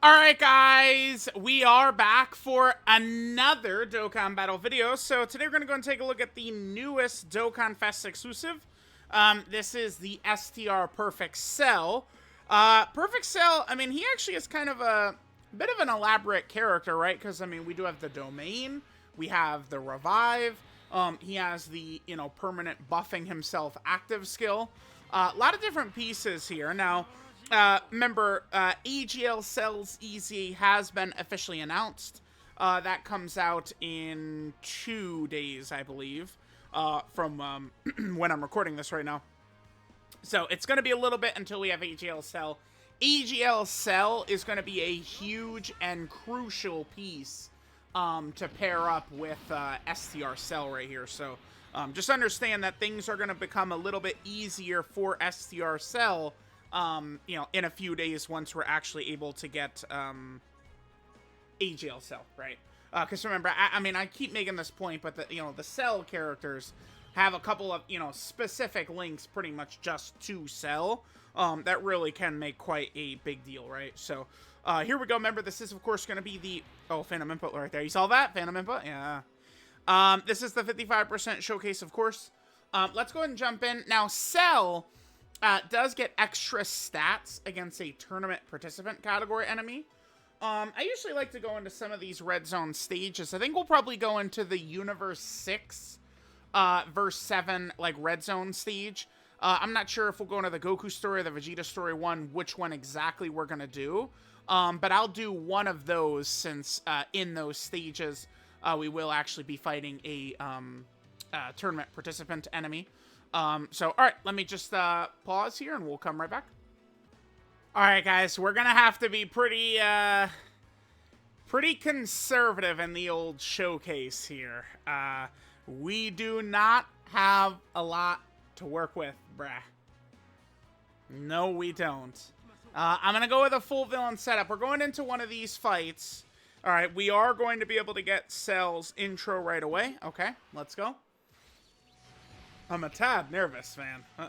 Alright guys, we are back for another Dokkan Battle video. So today we're going to go and take a look at the newest Dokkan Fest exclusive. This is the STR Perfect Cell. Perfect Cell, I mean, he actually is kind of a bit of an elaborate character, right? Because, I mean, we do have the Domain, we have the Revive, he has the, permanent buffing himself active skill. A lot of different pieces here. Now, remember, AGL Cells EZ has been officially announced. That comes out in 2 days, I believe, from when I'm recording this right now. So it's going to be a little bit until we have AGL Cell. AGL Cell is going to be a huge and crucial piece to pair up with STR Cell right here. So just understand that things are going to become a little bit easier for STR Cell in a few days once we're actually able to get AGL Cell, right? Because remember, I keep making this point, but the Cell characters have a couple of, specific links pretty much just to Cell that really can make quite a big deal, right? So here we go. Remember, this is, of course, going to be the... Oh, Phantom Input right there. You saw that? Phantom Input? Yeah. This is the 55% showcase, of course. Let's go ahead and jump in. Now, Cell... does get extra stats against a tournament participant category enemy. I usually like to go into some of these red zone stages. I think we'll probably go into the Universe 6 verse 7 like red zone stage. I'm not sure if we'll go into the Goku story or the Vegeta story 1, which one exactly we're going to do. But I'll do one of those since in those stages we will actually be fighting a tournament participant enemy. So, alright, let me just, pause here and we'll come right back. Alright, guys, we're gonna have to be pretty conservative in the old showcase here. We do not have a lot to work with, bruh. No, we don't. I'm gonna go with a full villain setup. We're going into one of these fights. Alright, we are going to be able to get Cell's intro right away. Okay, let's go. I'm a tad nervous, man. Uh-oh.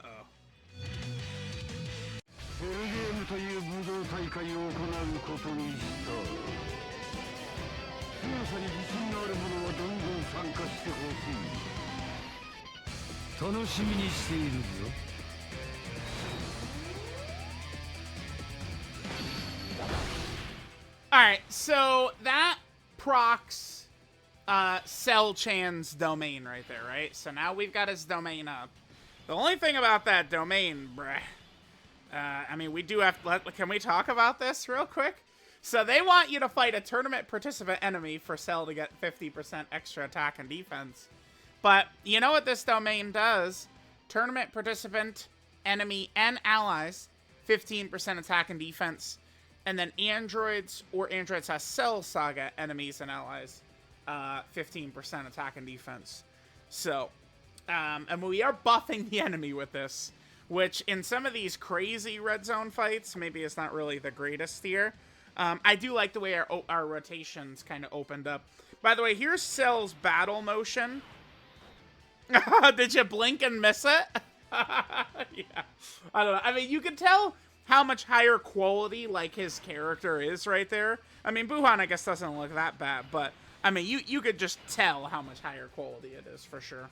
Alright, so that procs Cell Chan's domain right there, right? So now we've got his domain up. The only thing about that domain, bruh, we do have... Can we talk about this real quick? So they want you to fight a tournament participant enemy for Cell to get 50% extra attack and defense. But you know what this domain does? Tournament participant, enemy, and allies, 15% attack and defense. And then androids or androids has Cell Saga enemies and allies, 15% attack and defense. So, and we are buffing the enemy with this, which in some of these crazy red zone fights, maybe it's not really the greatest here. I do like the way our rotations kind of opened up. By the way, here's Cell's battle motion. Did you blink and miss it? Yeah. I don't know. I mean, you can tell how much higher quality, like, his character is right there. I mean, Buhan, I guess, doesn't look that bad, but... I mean, you could just tell how much higher quality it is, for sure.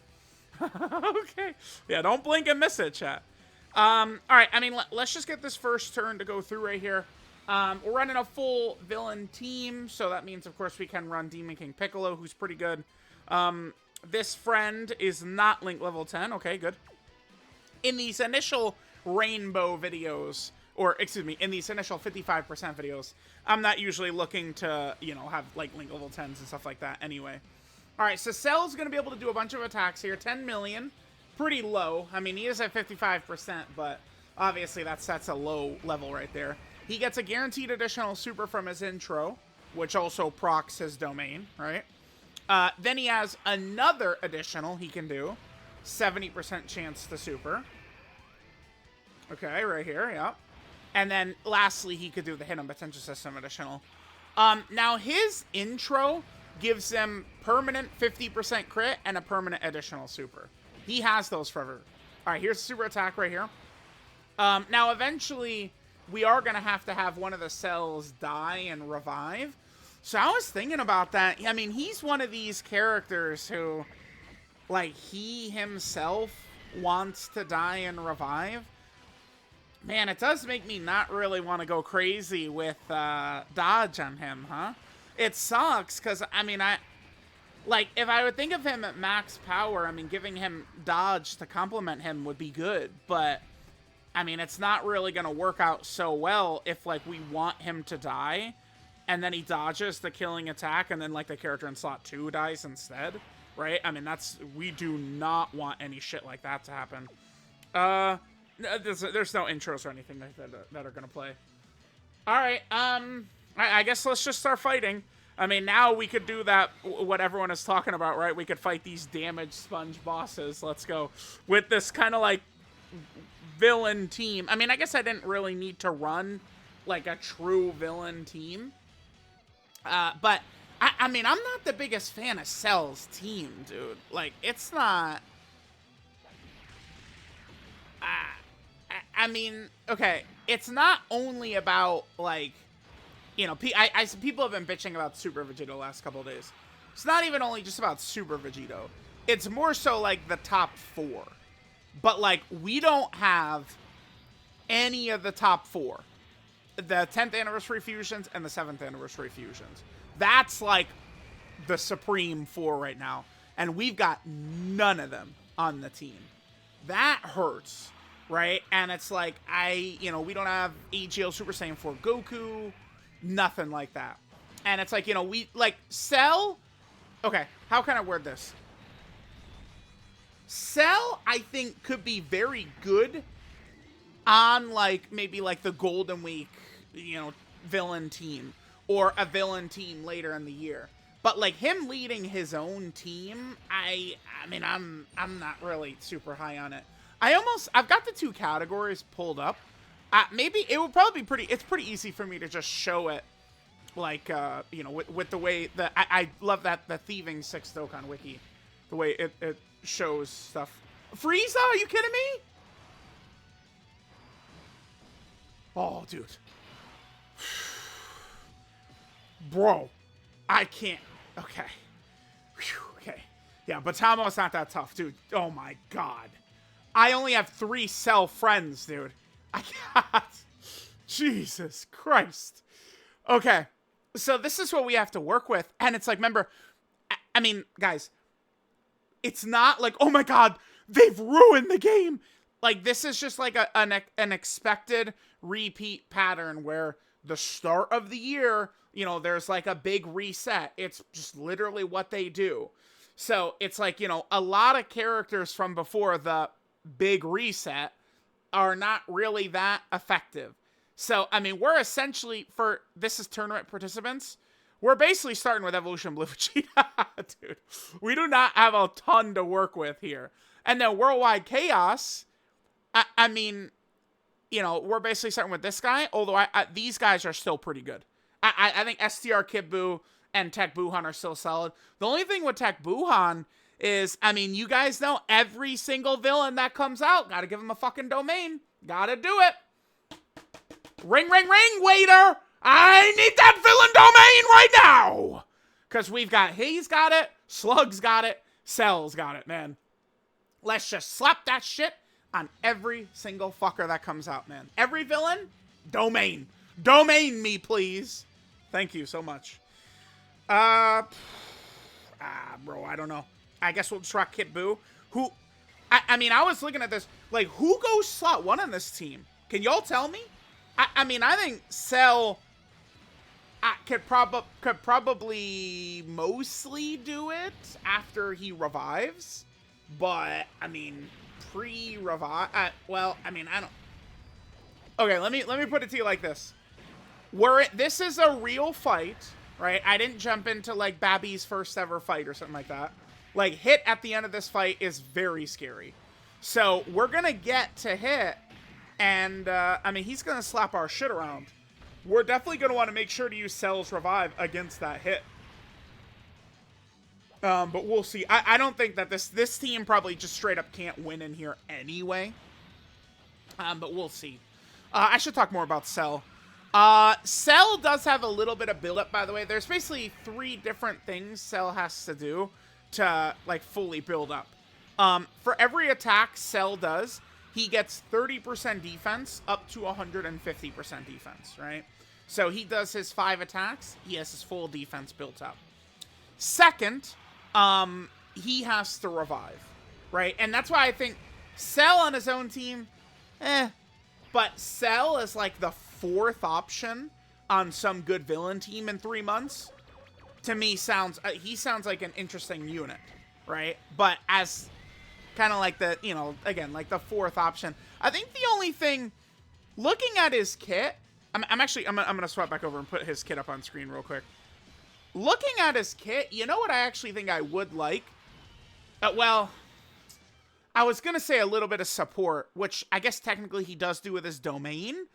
Okay. Yeah, don't blink and miss it, chat. Alright, I mean, let's just get this first turn to go through right here. We're running a full villain team, so that means, of course, we can run Demon King Piccolo, who's pretty good. This friend is not Link level 10. Okay, good. In these initial Rainbow videos... Or, excuse me, in these initial 55% videos, I'm not usually looking to, have, like, Link level 10s and stuff like that anyway. Alright, so Cell's going to be able to do a bunch of attacks here. 10 million. Pretty low. I mean, he is at 55%, but obviously that's a low level right there. He gets a guaranteed additional super from his intro, which also procs his domain, right? Then he has another additional he can do. 70% chance to super. Okay, right here, yep. And then, lastly, he could do the Hidden Potential System additional. Now, his intro gives him permanent 50% crit and a permanent additional super. He has those forever. All right, here's the super attack right here. Now, eventually, we are going to have one of the cells die and revive. So I was thinking about that. I mean, he's one of these characters who, like, he himself wants to die and revive. Man, it does make me not really want to go crazy with dodge on him, huh? It sucks, because, I mean, like, if I would think of him at max power, I mean, giving him dodge to complement him would be good, but, I mean, it's not really going to work out so well if, like, we want him to die, and then he dodges the killing attack, and then, like, the character in slot 2 dies instead, right? I mean, we do not want any shit like that to happen. There's no intros or anything like that are going to play. Alright, I guess let's just start fighting. I mean, now we could do that, what everyone is talking about, right? We could fight these damage sponge bosses. Let's go. With this kind of, like, villain team. I mean, I guess I didn't really need to run, like, a true villain team. But, I mean, I'm not the biggest fan of Cell's team, dude. Like, it's not... I mean, okay, it's not only about, like... You know, people have been bitching about Super Vegito the last couple of days. It's not even only just about Super Vegito. It's more so, like, the top 4. But, like, we don't have any of the top 4. The 10th Anniversary Fusions and the 7th Anniversary Fusions. That's, like, the Supreme 4 right now. And we've got none of them on the team. That hurts, right? And it's like, you know, we don't have AGL Super Saiyan 4 Goku... Nothing like that. And it's like, you know, we, like, Cell... Okay, how can I word this? Cell, I think, could be very good on, like, maybe, like, the Golden Week, you know, villain team. Or a villain team later in the year. But, like, him leading his own team, I mean, I'm not really super high on it. I've got the 2 categories pulled up. Maybe it would probably be it's pretty easy for me to just show it, like, you know, with the way that, I love that, the Thieving 6 Dokkan wiki, the way it shows stuff. Frieza, are you kidding me? Oh, dude. Bro, I can't, okay. Whew, okay. Yeah, but Tamo's not that tough, dude. Oh my god. I only have 3 Cell friends, dude. I can't. Jesus Christ. Okay. So this is what we have to work with. And it's like, remember, I mean, guys, it's not like, oh my god, they've ruined the game. Like, this is just like an expected repeat pattern where the start of the year, you know, there's like a big reset. It's just literally what they do. So it's like, you know, a lot of characters from before the big reset are not really that effective. So, I mean, we're essentially, this is tournament participants, we're basically starting with Evolution Blue Vegeta, dude. We do not have a ton to work with here. And then Worldwide Chaos, I mean, you know, we're basically starting with this guy, although these guys are still pretty good. I think STR Kid Buu and Tech Buhan are still solid. The only thing with Tech Buhan is, I mean, you guys know every single villain that comes out, gotta give him a fucking domain. Gotta do it. Ring, ring, ring, waiter! I need that villain domain right now! Because we've got, Hayes got it, Slug's got it, Cell's got it, man. Let's just slap that shit on every single fucker that comes out, man. Every villain, domain. Domain me, please. Thank you so much. Bro, I don't know. I guess we'll just rock Kid Buu. Who, I mean, I was looking at this, like, who goes slot 1 on this team? Can y'all tell me? I mean, I think Cell could probably mostly do it after he revives. But, I mean, pre-revive, well, I mean, I don't. Okay, let me put it to you like this. This is a real fight, right? I didn't jump into, like, Babby's first ever fight or something like that. Like, Hit at the end of this fight is very scary. So, we're gonna get to Hit, and, I mean, he's gonna slap our shit around. We're definitely gonna want to make sure to use Cell's Revive against that Hit. But we'll see. I don't think that this team probably just straight up can't win in here anyway. But we'll see. I should talk more about Cell. Cell does have a little bit of build-up, by the way. There's basically 3 different things Cell has to do to, like, fully build up. For every attack Cell does, he gets 30% defense up to 150% defense, right? So he does his 5 attacks, he has his full defense built up. Second, he has to revive, right? And that's why I think Cell on his own team, but Cell is like the 4th option on some good villain team in 3 months. To me, he sounds like an interesting unit, right? But as kind of like the, you know, again, like the 4th option. I think the only thing, looking at his kit, I'm gonna swap back over and put his kit up on screen real quick. Looking at his kit, you know what I actually think I would like? Well, I was gonna say a little bit of support, which I guess technically he does do with his domain,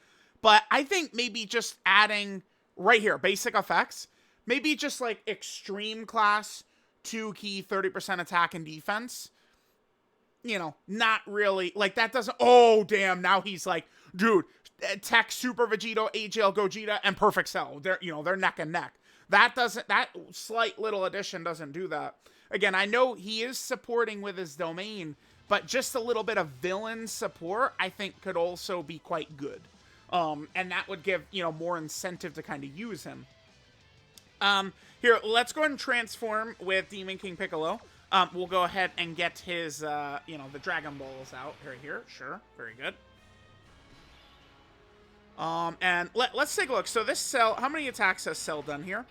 but I think maybe just adding, right here, basic effects, maybe just like extreme class, 2 key, 30% attack and defense. You know, not really, like that doesn't, oh damn, now he's like, dude, Tech, Super Vegito, AGL, Gogeta, and Perfect Cell. They're, you know, they're neck and neck. That slight little addition doesn't do that. Again, I know he is supporting with his domain, but just a little bit of villain support, I think, could also be quite good. And that would give, you know, more incentive to kind of use him. Here, let's go ahead and transform with Demon King Piccolo. We'll go ahead and get his, you know, the Dragon Balls out right here. Sure, very good. And let's take a look. So this Cell, how many attacks has Cell done here?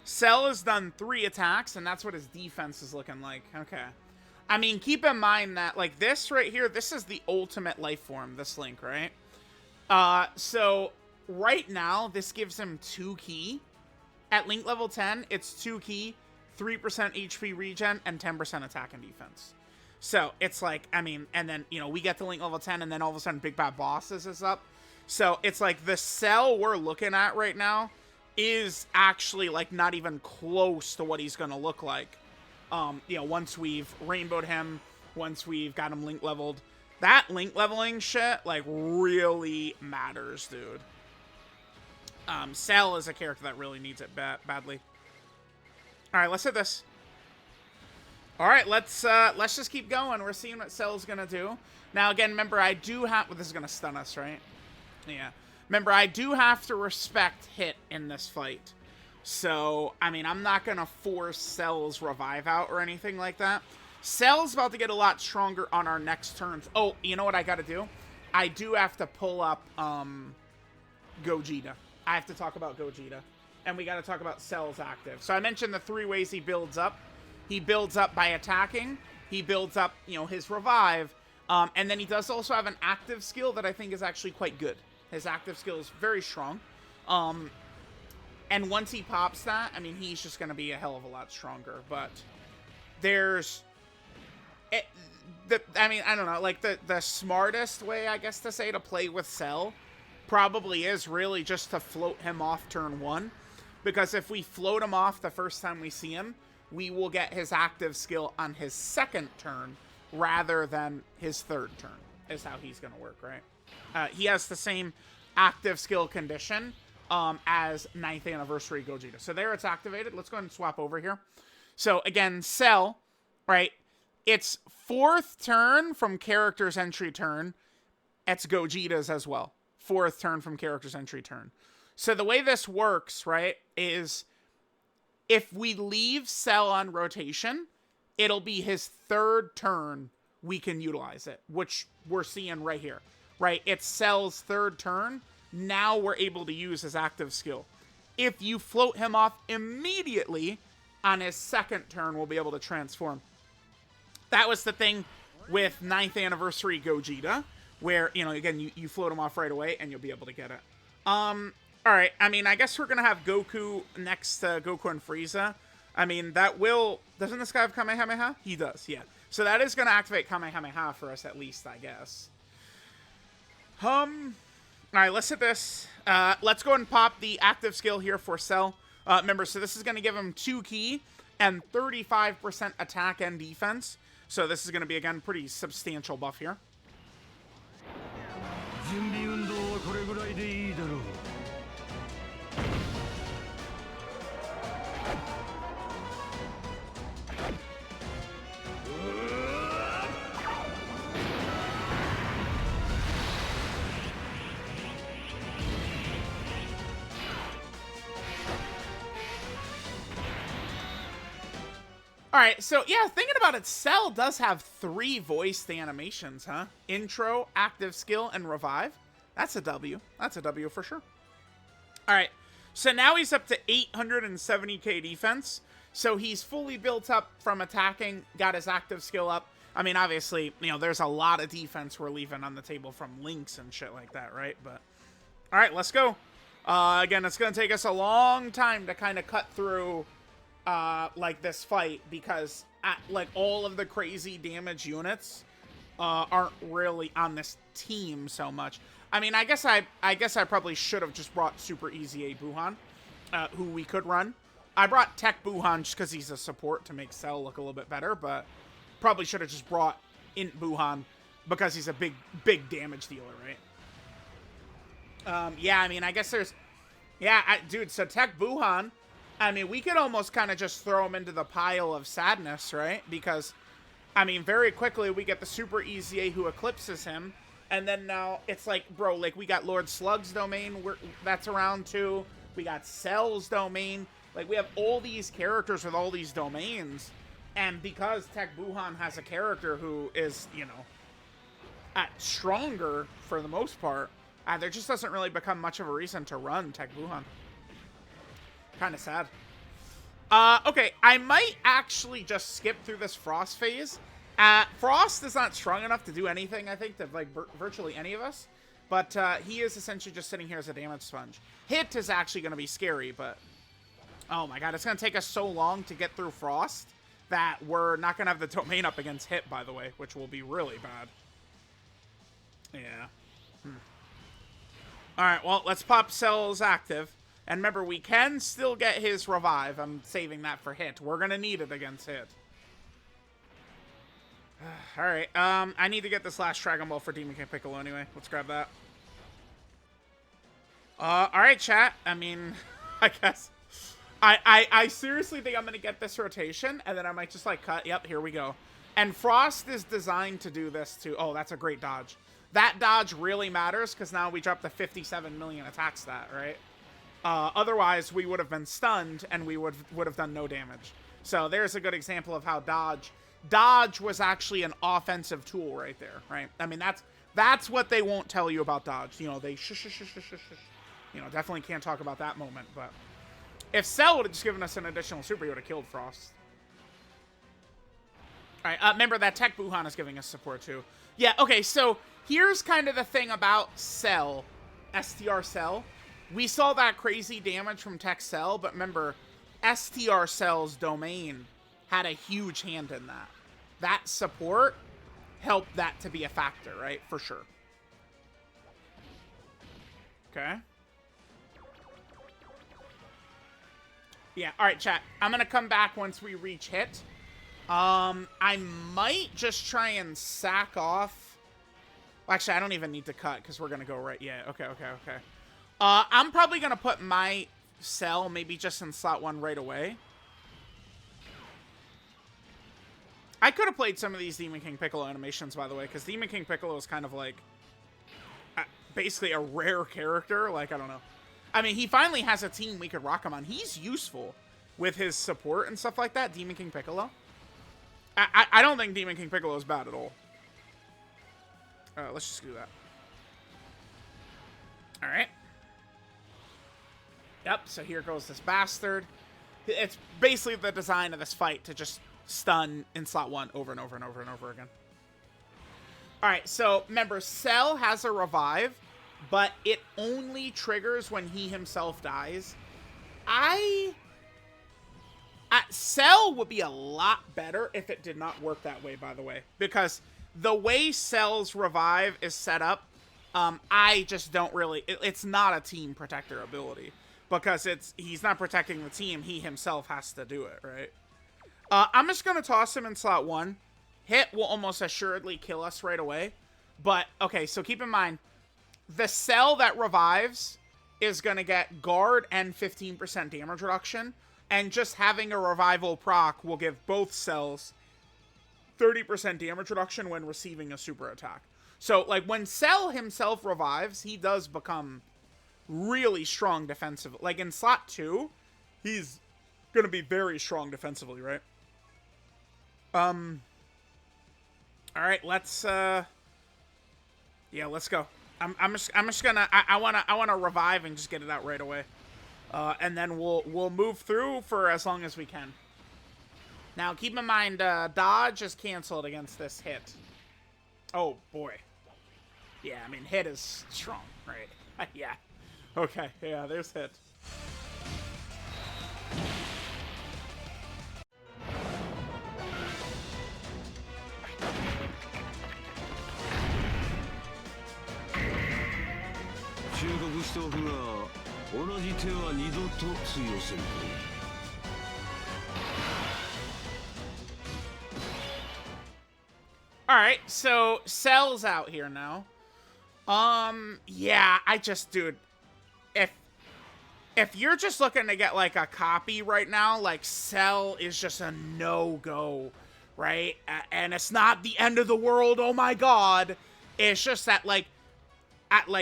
Cell has done 3 attacks, and that's what his defense is looking like. Okay. I mean, keep in mind that, like, this right here, this is the ultimate life form, this Link, right? So right now, this gives him 2 key. At Link level 10, it's 2 key, 3% HP regen, and 10% attack and defense. So it's like, I mean, and then, you know, we get to Link level 10, and then all of a sudden Big Bad Bosses is up. So it's like the Cell we're looking at right now is actually like not even close to what he's going to look like. You know, once we've rainbowed him, once we've got him Link leveled, that Link leveling shit like really matters, dude. Cell is a character that really needs it badly. All right, let's hit this. All right, let's just keep going. We're seeing what Cell's gonna do. Now, again, remember, I do have... Well, this is gonna stun us, right? Yeah. Remember, I do have to respect hit in this fight. So, I mean, I'm not gonna force Cell's revive out or anything like that. Cell's about to get a lot stronger on our next turns. Oh, you know what I gotta do? I do have to pull up Gogeta. I have to talk about Gogeta. And we gotta talk about Cell's active. So I mentioned the 3 ways he builds up. He builds up by attacking. He builds up, you know, his revive. And then he does also have an active skill that I think is actually quite good. His active skill is very strong. And once he pops that, I mean, he's just going to be a hell of a lot stronger. But there's... I mean, I don't know. Like, the smartest way, I guess, to say to play with Cell probably is really just to float him off turn 1. Because if we float him off the first time we see him, we will get his active skill on his 2nd turn rather than his 3rd turn, is how he's going to work, right? He has the same active skill condition as 9th Anniversary Gogeta. So there it's activated. Let's go ahead and swap over here. So again, Cell, right? It's 4th turn from character's entry turn. It's Gogeta's as well. 4th turn from character's entry turn. So the way this works, right, is if we leave Cell on rotation, it'll be his 3rd turn we can utilize it, which we're seeing right here, right? It's Cell's 3rd turn. Now we're able to use his active skill. If you float him off immediately on his 2nd turn, we'll be able to transform. That was the thing with 9th Anniversary Gogeta, where, you know, again, you float him off right away and you'll be able to get it. All right, I mean, I guess we're going to have Goku next to Goku and Frieza. I mean, that will... Doesn't this guy have Kamehameha? He does, yeah. So that is going to activate Kamehameha for us at least, I guess. All right, let's hit this. Let's go ahead and pop the active skill here for Cell. Remember, so this is going to give him 2 key and 35% attack and defense. So this is going to be, again, pretty substantial buff here. Alright, so yeah, thinking about it, Cell does have 3 voiced animations, huh? Intro, active skill, and revive. That's a W. That's a W for sure. Alright, so now he's up to 870k defense. So he's fully built up from attacking, got his active skill up. I mean, obviously, you know, there's a lot of defense we're leaving on the table from links and shit like that, right? But, alright, let's go. Again, it's going to take us a long time to kind of cut through like this fight, because like all of the crazy damage units aren't really on this team so much. I mean, I guess I probably should have just brought Super Easy A Buhan, who we could run. I brought Tech Buhan just because he's a support to make Cell look a little bit better, but probably should have just brought Int Buhan because he's a big damage dealer, right? Yeah, I mean, I guess there's, yeah, dude. So Tech Buhan, I mean, we could almost kind of just throw him into the pile of sadness, right? Because, I mean, very quickly we get the Super Easy A who eclipses him. And then now it's like, bro, like we got Lord Slug's domain, that's around too. We got Cell's domain. Like we have all these characters with all these domains. And because Tech Buhan has a character who is, you know, stronger for the most part, there just doesn't really become much of a reason to run Tech Buhan. Kind of sad. Okay, I might actually just skip through this Frost phase. Frost is not strong enough to do anything, I think, to like virtually any of us. But he is essentially just sitting here as a damage sponge. Hit is actually going to be scary, but oh my god, it's going to take us so long to get through Frost that we're not going to have the domain up against Hit, by the way, which will be really bad. Yeah. Alright, well, let's pop Cell's active. And remember, we can still get his revive. I'm saving that for Hit. We're going to need it against Hit. Alright, I need to get this last Dragon Ball for Demon King Piccolo anyway. Let's grab that. Alright, chat. I mean, I guess. I seriously think I'm going to get this rotation, and then I might just, like, cut. Yep, here we go. And Frost is designed to do this, too. Oh, that's a great dodge. That dodge really matters, because now we dropped the 57 million attack stat, right? Otherwise, we would have been stunned, and we would have done no damage. So there's a good example of how Dodge was actually an offensive tool right there, right? I mean, that's what they won't tell you about Dodge. You know, they you know, definitely can't talk about that moment, but if Cell would have just given us an additional super, he would have killed Frost. All right, remember that Tech Buhan is giving us support too. Yeah, okay, so here's kind of the thing about Cell, STR Cell. We saw that crazy damage from Tech Cell, but remember, STR Cell's domain had a huge hand in that. That support helped that to be a factor, right? For sure. Okay. Yeah, alright, chat. I'm gonna come back once we reach Hit. I might just try and sack off. Well, actually, I don't even need to cut, because we're gonna go right. Yeah, okay. I'm probably gonna put my Cell maybe just in slot 1 right away. I could have played some of these Demon King Piccolo animations, by the way, because Demon King Piccolo is kind of like basically a rare character. Like, I don't know. I mean, he finally has a team we could rock him on. He's useful with his support and stuff like that, Demon King Piccolo. I don't think Demon King Piccolo is bad at all. Let's just do that. Alright. Yep, so here goes this bastard. It's basically the design of this fight to just stun in slot 1 over and over and over and over again. Alright, so remember, Cell has a revive, but it only triggers when he himself dies. Cell would be a lot better if it did not work that way, by the way. Because the way Cell's revive is set up, I just don't really... It's not a team protector ability. Because he's not protecting the team, he himself has to do it, right? I'm just going to toss him in slot 1. Hit will almost assuredly kill us right away. But, okay, so keep in mind, the cell that revives is going to get guard and 15% damage reduction. And just having a revival proc will give both cells 30% damage reduction when receiving a super attack. So, like, when Cell himself revives, he does become really strong defensively. Like, in slot 2, he's going to be very strong defensively, right? Alright, let's, yeah, let's go. I'm just gonna, I wanna revive and just get it out right away. And then we'll move through for as long as we can. Now, keep in mind, dodge is canceled against this hit. Oh, boy. Yeah, I mean, hit is strong, right? Yeah. Okay, yeah, there's hit. Alright, so Cell's out here now. Yeah, dude, if you're just looking to get, like, a copy right now, like, Cell is just a no-go, right? And it's not the end of the world, oh my god. It's just that, like,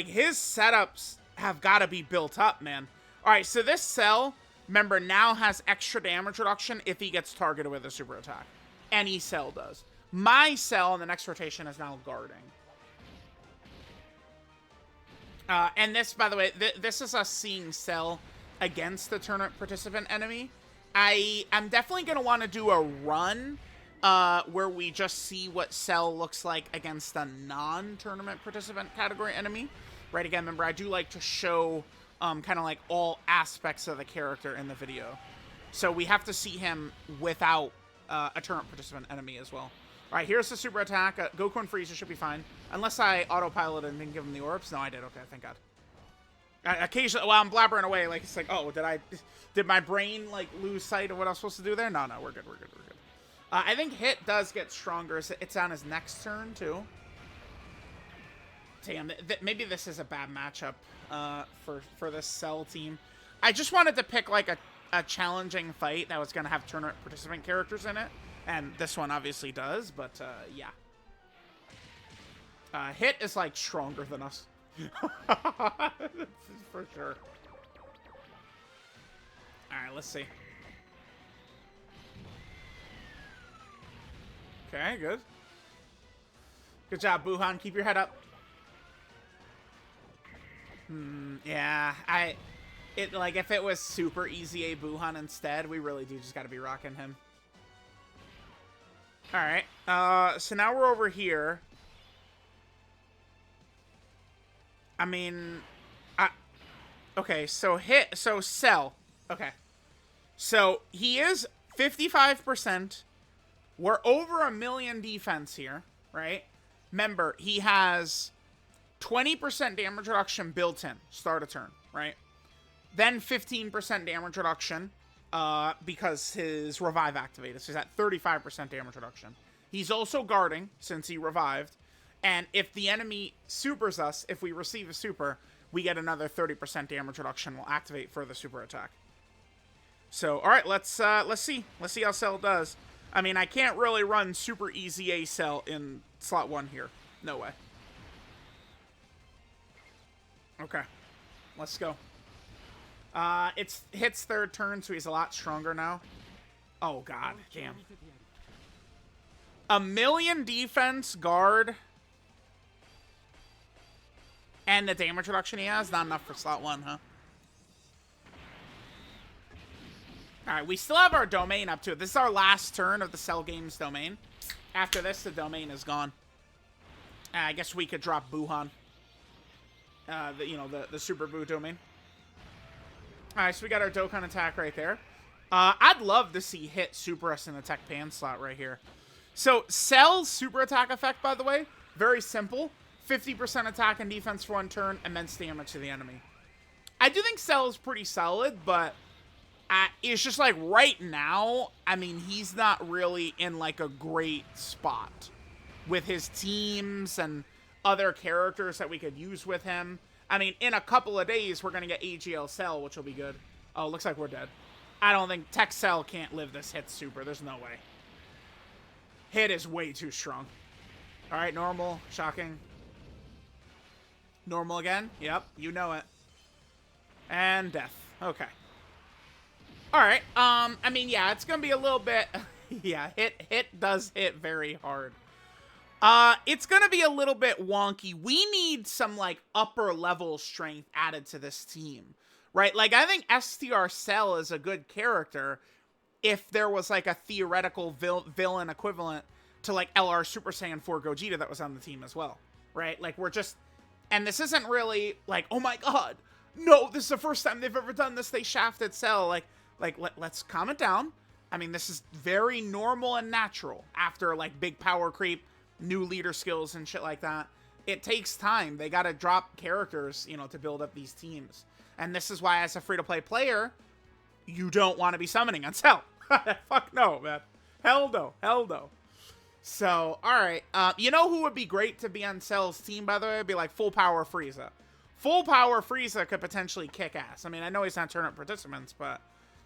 his setups have got to be built up, man. Alright, so this Cell, remember, now has extra damage reduction if he gets targeted with a super attack. Any Cell does. My Cell in the next rotation is now guarding. And this, by the way, this is us seeing Cell against the tournament participant enemy. I'm definitely going to want to do a run where we just see what Cell looks like against a non-tournament participant category enemy. Right, again, remember, I do like to show kind of like all aspects of the character in the video. So we have to see him without a tournament participant enemy as well. All right, here's the super attack. Goku and Frieza should be fine. Unless I autopiloted and didn't give him the orbs. No, I did. Okay, thank God. Occasionally, while I'm blabbering away, like, it's like, oh, did my brain, like, lose sight of what I was supposed to do there? No, we're good. I think Hit does get stronger. It's on his next turn, too. Damn, maybe this is a bad matchup for this Cell team. I just wanted to pick, like, a challenging fight that was going to have tournament participant characters in it. And this one obviously does, but, yeah. Hit is, like, stronger than us. For sure. Alright, let's see. Okay, good. Good job, Buhan. Keep your head up. Yeah, like, if it was super easy A Buhan instead, we really do just gotta be rocking him. Alright, so now we're over here. I mean, okay, so Cell. Okay. So, he is 55%. We're over 1 million defense here, right? Remember, he has 20% damage reduction built in, start a turn, right? Then 15% damage reduction, because his revive activated. So he's at 35% damage reduction. He's also guarding, since he revived. And if the enemy supers us, if we receive a super, we get another 30% damage reduction. We'll activate for the super attack. So, alright, let's see. Let's see how Cell does. I mean, I can't really run super easy A Cell in slot 1 here. No way. Okay. Let's go. It's Hit's third turn, so he's a lot stronger now. Oh, God. Damn. 1 million defense, guard, and the damage reduction he has, not enough for slot 1, huh? Alright, we still have our domain up to it. This is our last turn of the Cell Games domain. After this, the domain is gone. I guess we could drop Buhan. The Super Buu domain. Alright, so we got our Dokkan attack right there. I'd love to see Hit super us in the Tech Pan slot right here. So, Cell's super attack effect, by the way, very simple. 50% attack and defense for 1 turn, immense damage to the enemy. I do think Cell is pretty solid, but it's just like right now, I mean, he's not really in like a great spot with his teams and other characters that we could use with him. I mean, in a couple of days, we're going to get AGL Cell, which will be good. Oh, looks like we're dead. I don't think Tech Cell can't live this hit super. There's no way. Hit is way too strong. All right, normal. Shocking. Normal again. Yep, you know it. And death. Okay. All right. I mean, yeah, it's going to be a little bit... yeah, hit does hit very hard. It's going to be a little bit wonky. We need some, like, upper level strength added to this team. Right? Like, I think STR Cell is a good character if there was, like, a theoretical villain equivalent to, like, LR Super Saiyan 4 Gogeta that was on the team as well. Right? Like, we're just... And this isn't really, like, oh my god, no, this is the first time they've ever done this. They shafted Cell. Let's calm it down. I mean, this is very normal and natural after, like, big power creep, new leader skills and shit like that. It takes time. They gotta drop characters, you know, to build up these teams. And this is why, as a free-to-play player, you don't want to be summoning on Cell. Fuck no, man. Hell no. Hell no. So, alright. You know who would be great to be on Cell's team, by the way? It'd be like Full Power Frieza. Full Power Frieza could potentially kick ass. I mean, I know he's not tournament participants, but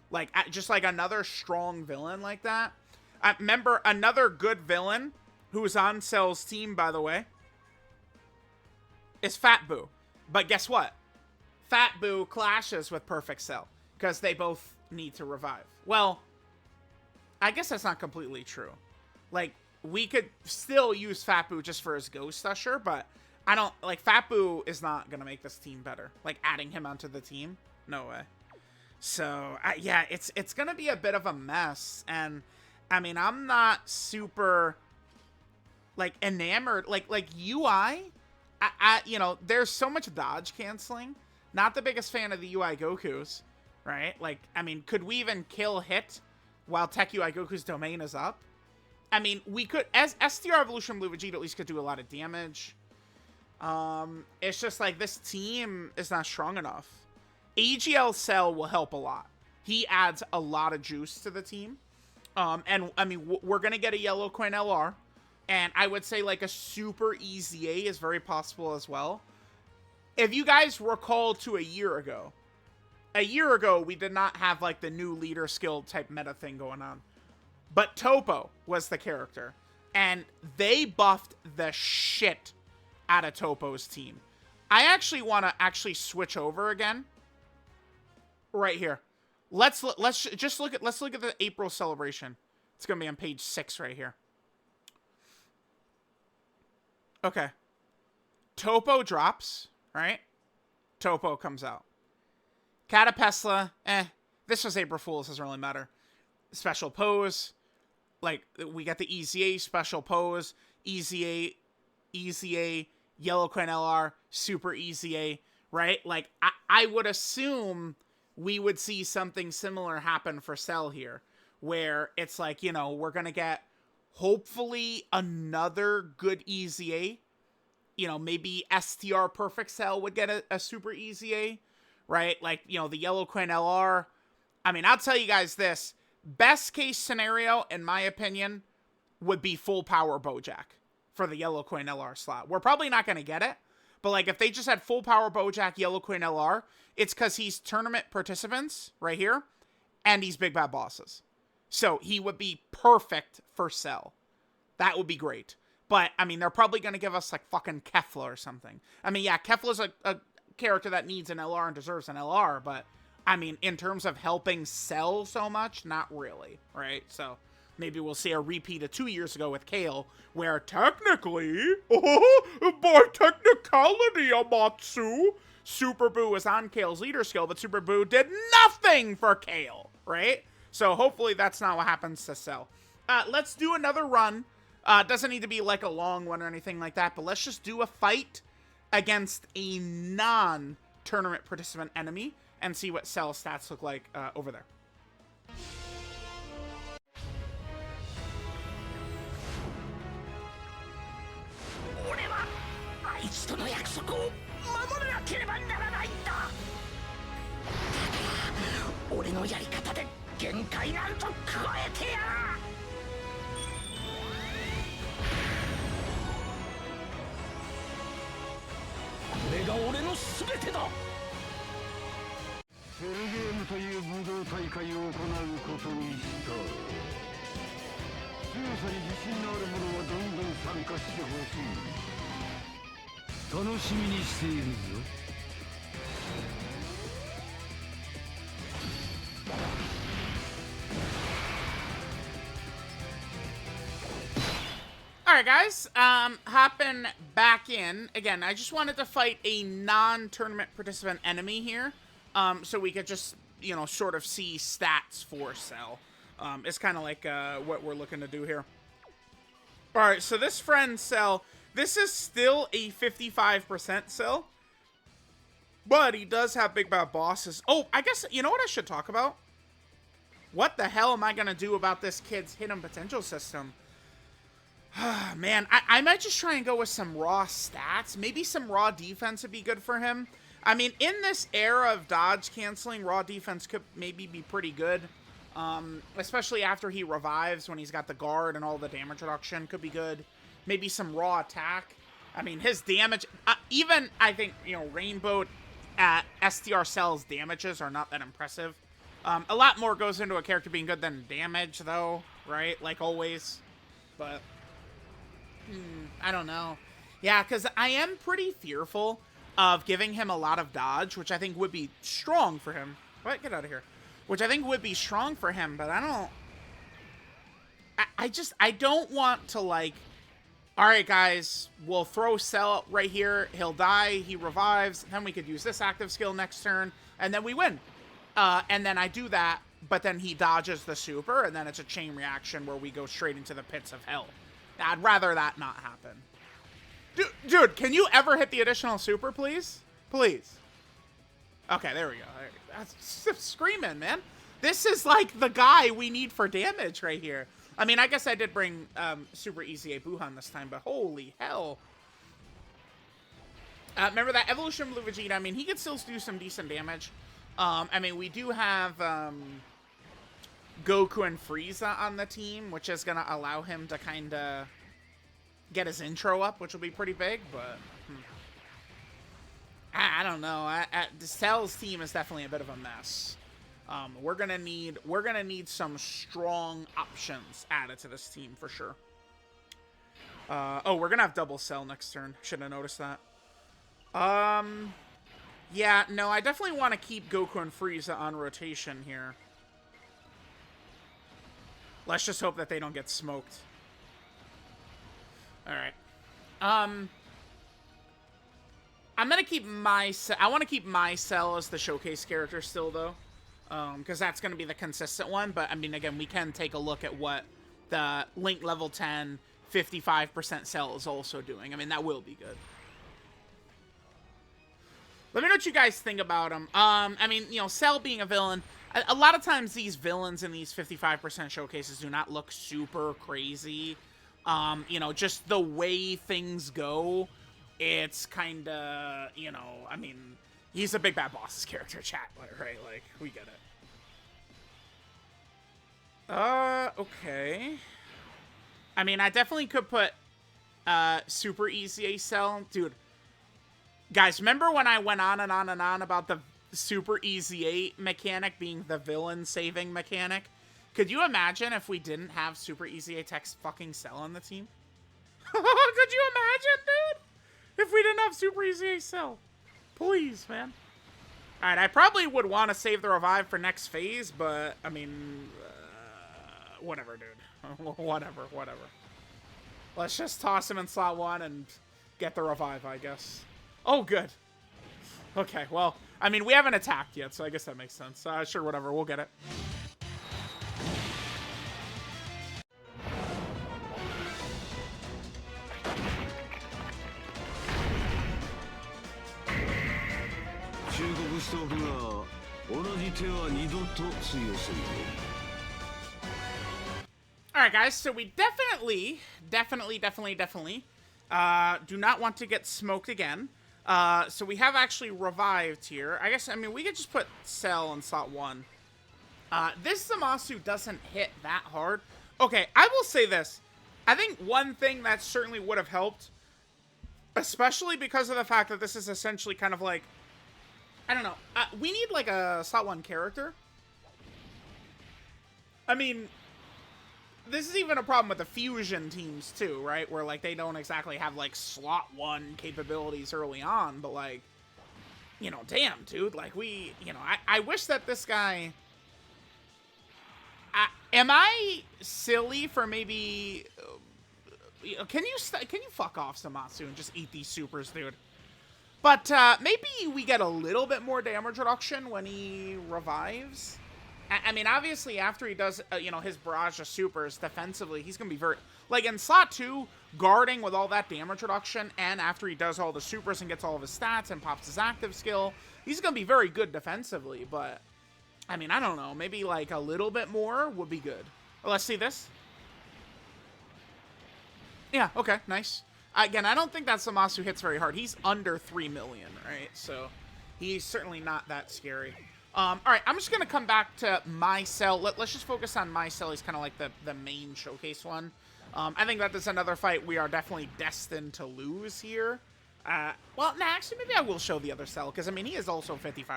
like just like another strong villain like that. Remember, another good villain who's on Cell's team, by the way, is Fat Boo. But guess what? Fat Boo clashes with Perfect Cell because they both need to revive. Well, I guess that's not completely true. Like, we could still use Fat Boo just for his Ghost Usher, but I don't, like, Fat Boo is not going to make this team better. Like, adding him onto the team? No way. So, yeah, it's going to be a bit of a mess, and, I mean, I'm not super, like, enamored. Like UI, you know, there's so much dodge canceling. Not the biggest fan of the UI Gokus, right? Like, I mean, could we even kill hit while Tech UI Goku's domain is up? I mean, we could, as STR Evolution Blue Vegeta at least could do a lot of damage. It's just like this team is not strong enough. AGL Cell will help a lot. He adds a lot of juice to the team. And I mean, we're going to get a Yellow Coin LR. And I would say like a Super EZA is very possible as well. If you guys recall to a year ago we did not have like the new leader skill type meta thing going on. But Topo was the character. And they buffed the shit out of Topo's team. I actually want to switch over again. Right here. Let's look at the April celebration. It's going to be on page 6 right here. Okay. Topo drops, right? Topo comes out. Catapesla, this was April Fool's, doesn't really matter. Special pose. Like, we got the EZA special pose, EZA, Yellow Coin LR, Super EZA, right? Like, I would assume we would see something similar happen for Cell here, where it's like, you know, we're going to get hopefully another good EZA. You know, maybe STR Perfect Cell would get a Super EZA, right? Like, you know, the Yellow Coin LR. I mean, I'll tell you guys this. Best case scenario, in my opinion, would be Full Power Bojack for the Yellow Coin LR slot. We're probably not going to get it, but like if they just had Full Power Bojack, Yellow Coin LR, it's because he's tournament participants right here, and he's Big Bad Bosses. So he would be perfect for Cell. That would be great. But, I mean, they're probably going to give us like fucking Kefla or something. I mean, yeah, Kefla's a character that needs an LR and deserves an LR, but I mean, in terms of helping Cell so much, not really, right? So maybe we'll see a repeat of 2 years ago with Kale, where technically, by technicality, Amatsu, Super Boo was on Kale's leader skill, but Super Boo did nothing for Kale, right? So hopefully that's not what happens to Cell. Let's do another run. Doesn't need to be like a long one or anything like that, but let's just do a fight against a non-tournament participant enemy and see what Cell stats look like over there. 全てだ。セルゲームという武道大会を行うことにした。強さに自信のある者はどんどん参加してほしい。楽しみにしているぞ。Alright guys, hopping back in. Again, I just wanted to fight a non-tournament participant enemy here. So we could just, you know, sort of see stats for Cell. It's kind of like what we're looking to do here. Alright, so this friend Cell, this is still a 55% Cell. But he does have big bad bosses. Oh, I guess, you know what I should talk about? What the hell am I going to do about this kid's hidden potential system? Man, I might just try and go with some raw stats. Maybe some raw defense would be good for him. I mean, in this era of dodge canceling, raw defense could maybe be pretty good. Especially after he revives, when he's got the guard and all the damage reduction, could be good. Maybe some raw attack. I mean, his damage, even, I think, you know, Rainbow at STR Cell's damages are not that impressive. A lot more goes into a character being good than damage, though, right? Like always. But I don't know. Yeah, because I am pretty fearful of giving him a lot of dodge, which I think would be strong for him. What? Get out of here. Which I think would be strong for him, but I don't... I don't want to, like... Alright, guys, we'll throw Cell right here. He'll die, he revives, then we could use this active skill next turn, and then we win. And then I do that, but then he dodges the super, and then it's a chain reaction where we go straight into the pits of hell. I'd rather that not happen. Dude, can you ever hit the additional super, please? Please. Okay, there we go. That's screaming, man. This is like the guy we need for damage right here. I mean, I guess I did bring Super Easy A Buhan this time, but holy hell. Remember that Evolution Blue Vegeta? I mean, he could still do some decent damage. I mean, we do have Goku and Frieza on the team, which is going to allow him to kind of get his intro up, which will be pretty big, but I don't know. The Cell's team is definitely a bit of a mess. We're gonna need some strong options added to this team for sure. Oh, we're gonna have double Cell next turn. Should have noticed that. Yeah, no, I definitely want to keep Goku and Frieza on rotation here. Let's just hope that they don't get smoked. Alright. I'm gonna keep I want to keep my Cell as the showcase character still, though. Because that's gonna be the consistent one. But, I mean, again, we can take a look at what the Link level 10, 55% Cell is also doing. I mean, that will be good. Let me know what you guys think about him. I mean, you know, Cell being a villain, a lot of times these villains in these 55% showcases do not look super crazy. You know, just the way things go, it's kind of, you know, I mean, he's a big bad boss's character, chat, right? Like, we get it. Okay. I mean, I definitely could put, Super Easy A Cell. Dude, guys, remember when I went on and on and on about the Super Easy 8 mechanic being the villain saving mechanic? Could you imagine if we didn't have Super Easy 8 Tech's fucking Cell on the team? Could you imagine, dude? If we didn't have Super Easy 8 Cell. Please, man. Alright, I probably would want to save the revive for next phase, but, I mean, whatever, dude. whatever. Let's just toss him in slot 1 and get the revive, I guess. Oh, good. Okay, well, I mean, we haven't attacked yet, so I guess that makes sense. Sure, whatever, we'll get it. Alright, guys, so we definitely do not want to get smoked again. So we have actually revived here. I guess, I mean, we could just put Cell in slot 1. This Zamasu doesn't hit that hard. Okay, I will say this. I think one thing that certainly would have helped Especially because of the fact that this is essentially kind of like, I don't know. We need like a slot 1 character. I mean, this is even a problem with the fusion teams too, right? Where like they don't exactly have like slot 1 capabilities early on, but like, you know, damn, dude, like I wish that this guy. Am I silly for maybe? Can you fuck off, Zamasu, and just eat these supers, dude? But maybe we get a little bit more damage reduction when he revives. I mean, obviously, after he does, you know, his barrage of supers defensively, he's going to be very... Like, in slot 2, guarding with all that damage reduction, and after he does all the supers and gets all of his stats and pops his active skill, he's going to be very good defensively, but... I mean, I don't know. Maybe, like, a little bit more would be good. Let's see this. Yeah, okay, nice. Again, I don't think that Zamasu hits very hard. He's under 3 million, right? So, he's certainly not that scary. Alright, I'm just going to come back to my cell. Let's just focus on my cell. He's kind of like the main showcase one. I think that this is another fight we are definitely destined to lose here. Well, nah, actually, maybe I will show the other cell, because, I mean, he is also 55%,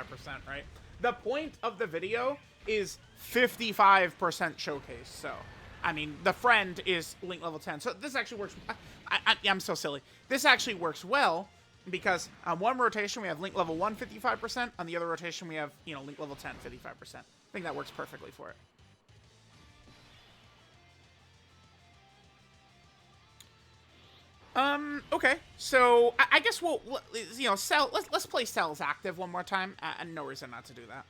right? The point of the video is 55% showcase, so... I mean, the friend is link level 10, so this actually works... I'm so silly. This actually works well, because on one rotation we have link level 1 55%, on the other rotation we have, you know, link level 10 55%. I think that works perfectly for it. Okay, so I guess we'll, you know, Cell, let's play Cell's active one more time, and no reason not to do that.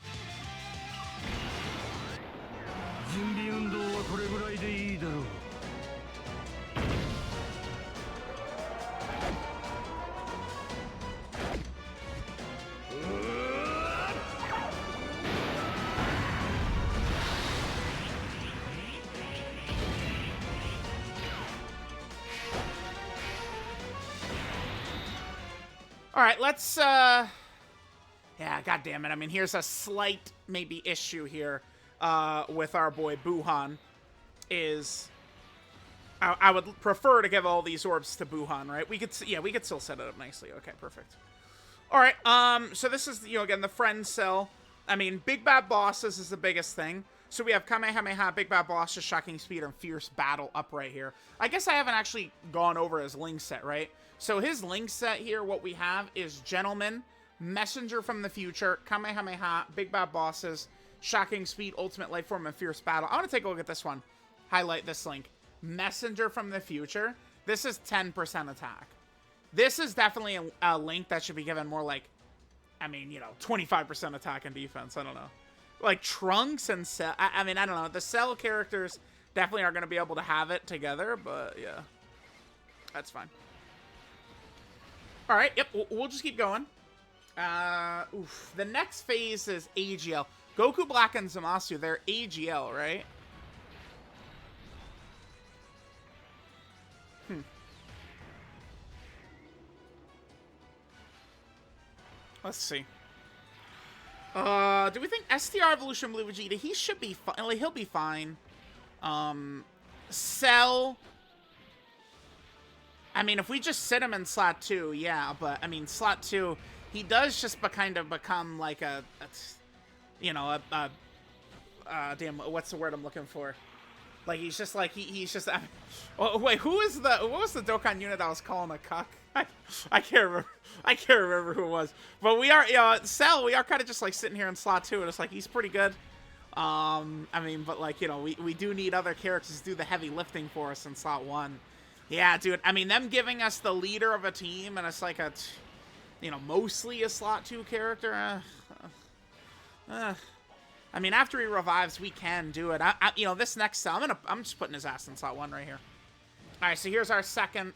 All right, let's, yeah, God damn it. I mean, here's a slight, maybe, issue here, with our boy Buhan, is, I would prefer to give all these orbs to Buhan, right? We could, yeah, we could still set it up nicely. Okay, perfect. All right, so this is, you know, again, the friend cell. I mean, Big Bad Bosses is the biggest thing. So we have Kamehameha, Big Bad Bosses, Shocking Speed, and Fierce Battle up right here. I guess I haven't actually gone over his link set, right? So his link set here, what we have is Gentleman, Messenger from the Future, Kamehameha, Big Bad Bosses, Shocking Speed, Ultimate Life Form, and Fierce Battle. I want to take a look at this one. Highlight this link. Messenger from the Future. This is 10% attack. This is definitely a link that should be given more like, I mean, you know, 25% attack and defense. I don't know. Like Trunks and Cell. I mean, I don't know. The Cell characters definitely are going to be able to have it together, but yeah. That's fine. All right, yep, we'll just keep going. The next phase is AGL. Goku Black and Zamasu, they're AGL, right? Let's see. Do we think STR Evolution Blue Vegeta? He should be fine. Like, he'll be fine. Cell. I mean, if we just sit him in slot 2, yeah, but, I mean, slot 2, he does just kind of become, like, you know, damn, what's the word I'm looking for? Like, he's just, like, he's just, oh, wait, what was the Dokkan unit that was calling a cuck? I can't remember who it was. But we are, you know, Cell, we are kind of just, like, sitting here in slot 2, and it's like, he's pretty good. I mean, but, like, you know, we do need other characters to do the heavy lifting for us in slot 1. Yeah, dude. I mean, them giving us the leader of a team, and it's like a, you know, mostly a slot 2 character. I mean, after he revives, we can do it. You know, this next cell, I'm just putting his ass in slot 1 right here. All right, so here's our second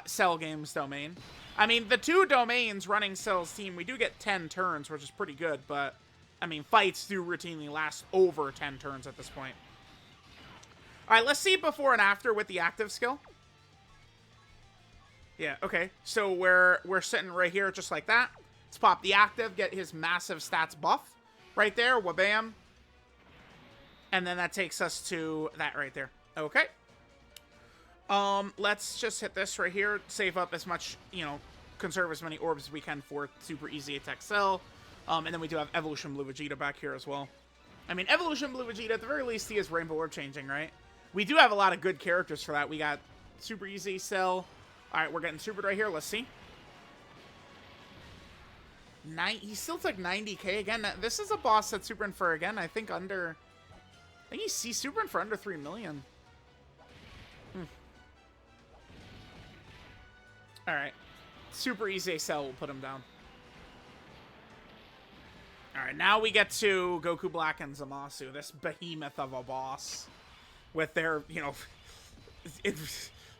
Cell Games domain. I mean, the 2 domains running Cell's team, we do get 10 turns, which is pretty good, but I mean, fights do routinely last over 10 turns at this point. All right, let's see before and after with the active skill. Yeah, okay. So we're sitting right here just like that. Let's pop the active, get his massive stats buff right there. Wabam. And then that takes us to that right there. Okay. Let's just hit this right here. Save up as much, you know, conserve as many orbs as we can for super easy attack cell. And then we do have Evolution Blue Vegeta back here as well. I mean, Evolution Blue Vegeta, at the very least, he is Rainbow Orb changing, right? We do have a lot of good characters for that. We got Super Easy Cell. All right, we're getting supered right here. Let's see. He still took 90k again. This is a boss that's super in for again. I think he's super in for under 3 million. All right, Super Easy Cell will put him down. All right, now we get to Goku Black and Zamasu, this behemoth of a boss with their, you know,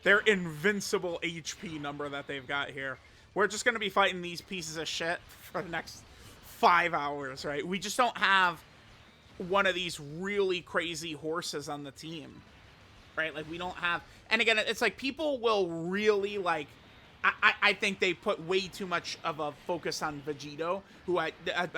their invincible HP number that they've got here. We're just going to be fighting these pieces of shit for the next 5 hours, right? We just don't have one of these really crazy horses on the team, right? Like, we don't have... And again, it's like people will really, like... I think they put way too much of a focus on Vegito, who I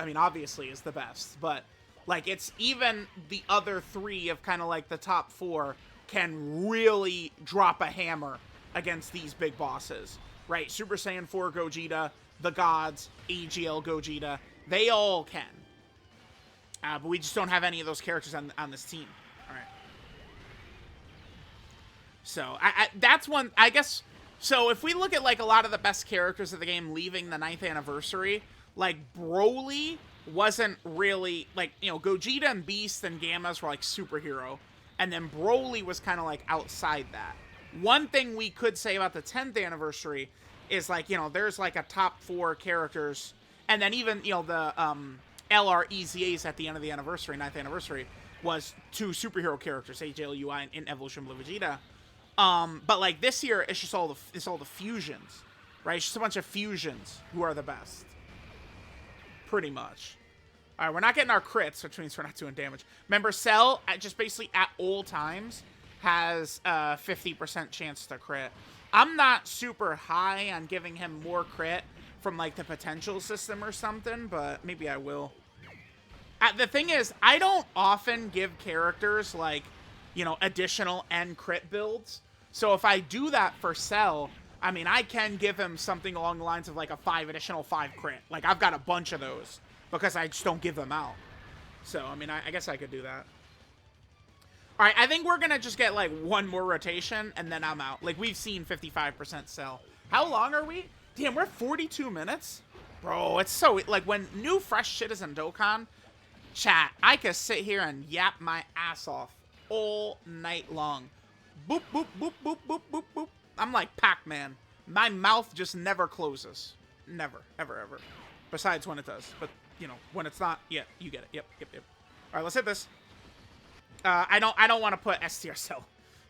mean, obviously is the best, but, like, it's even the other three of kind of, like, the top 4 can really drop a hammer against these big bosses, right? Super Saiyan 4 Gogeta, the Gods, AGL Gogeta, they all can. But we just don't have any of those characters on this team. All right. So, that's one, I guess... So, if we look at, like, a lot of the best characters of the game leaving the 9th anniversary, like, Broly wasn't really, like, you know, Gogeta and Beast and Gammas were, like, superhero. And then Broly was kind of, like, outside that. One thing we could say about the 10th anniversary is, like, you know, there's, like, a top 4 characters. And then even, you know, the LR EZAs at the end of the anniversary, 9th anniversary, was 2 superhero characters, AJLUI and Evolution Blue Vegeta. But like this year, it's just all the fusions, right? It's just a bunch of fusions who are the best, pretty much. All right, we're not getting our crits, which means we're not doing damage. Remember, Cell just basically at all times has a 50% chance to crit. I'm not super high on giving him more crit from like the potential system or something, but maybe I will. The thing is, I don't often give characters like, you know, additional and crit builds. So if I do that for Cell, I mean, I can give him something along the lines of like a 5 additional 5 crit. Like, I've got a bunch of those because I just don't give them out. So, I mean, I guess I could do that. All right, I think we're going to just get like one more rotation and then I'm out. Like, we've seen 55% Cell. How long are we? Damn, we're 42 minutes? Bro, it's so, like, when new fresh shit is in Dokkan, chat, I could sit here and yap my ass off all night long. Boop, boop, boop, boop, boop, boop, boop. I'm like Pac-Man. My mouth just never closes. Never, ever, ever. Besides when it does. But, you know, when it's not, yeah, you get it. Yep, yep, yep. All right, let's hit this. I don't want to put STR Cell